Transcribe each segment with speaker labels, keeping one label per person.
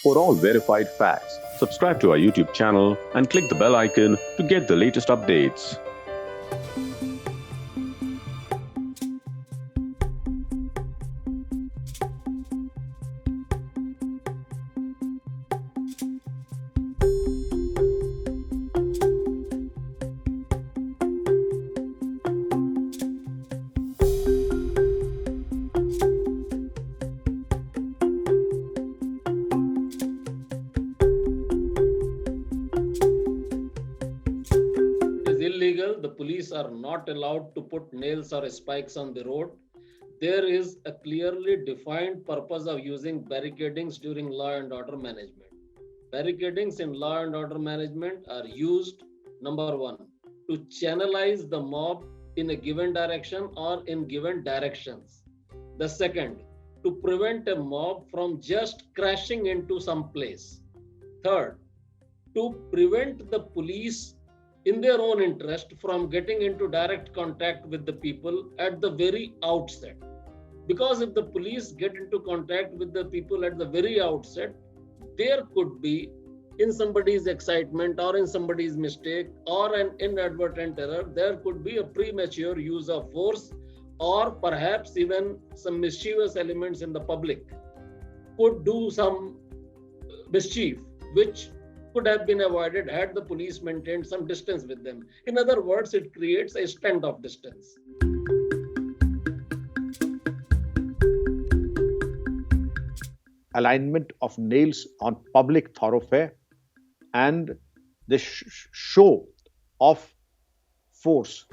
Speaker 1: For all verified facts, subscribe to our YouTube channel and click the bell icon to get the latest updates.
Speaker 2: Is illegal. The police are not allowed to put nails or spikes on the road. There is a clearly defined purpose of using barricadings during law and order management. Barricadings in law and order management are used, number one, to channelize the mob in a given direction or in given directions. The second, to prevent a mob from just crashing into some place. Third, to prevent the police in their own interest from getting into direct contact with the people at the very outset. Because if the police get into contact with the people at the very outset, there could be, in somebody's excitement or in somebody's mistake or an inadvertent error, there could be a premature use of force, or perhaps even some mischievous elements in the public could do some mischief, which could have been avoided had the police maintained some distance with them. In other words, it creates a standoff distance.
Speaker 3: Alignment of nails on public thoroughfare and the show of force,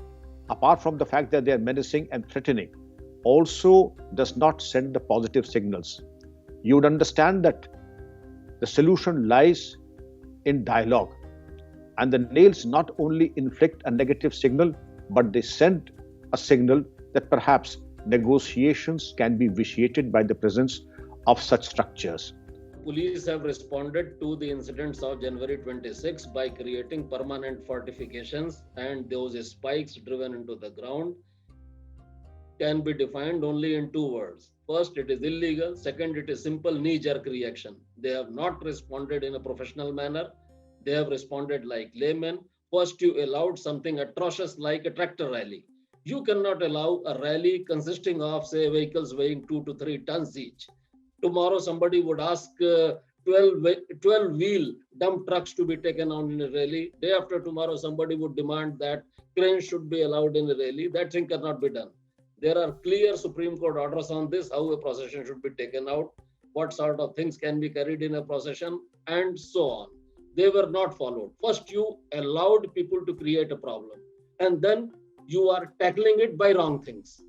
Speaker 3: apart from the fact that they are menacing and threatening, also does not send the positive signals. You would understand that the solution lies in dialogue, and the nails not only inflict a negative signal, but they send a signal that perhaps negotiations can be vitiated by the presence of such structures.
Speaker 2: Police have responded to the incidents of January 26 by creating permanent fortifications, and those spikes driven into the ground can be defined only in two words. First, it is illegal. Second, it is simple knee-jerk reaction. They have not responded in a professional manner. They have responded like laymen. First, you allowed something atrocious like a tractor rally. You cannot allow a rally consisting of, say, vehicles weighing 2 to 3 tons each. Tomorrow, somebody would ask 12-wheel dump trucks to be taken on in a rally. Day after tomorrow, somebody would demand that cranes should be allowed in a rally. That thing cannot be done. There are clear Supreme Court orders on this, how a procession should be taken out, what sort of things can be carried in a procession, and so on. They were not followed. First, you allowed people to create a problem, and then you are tackling it by wrong things.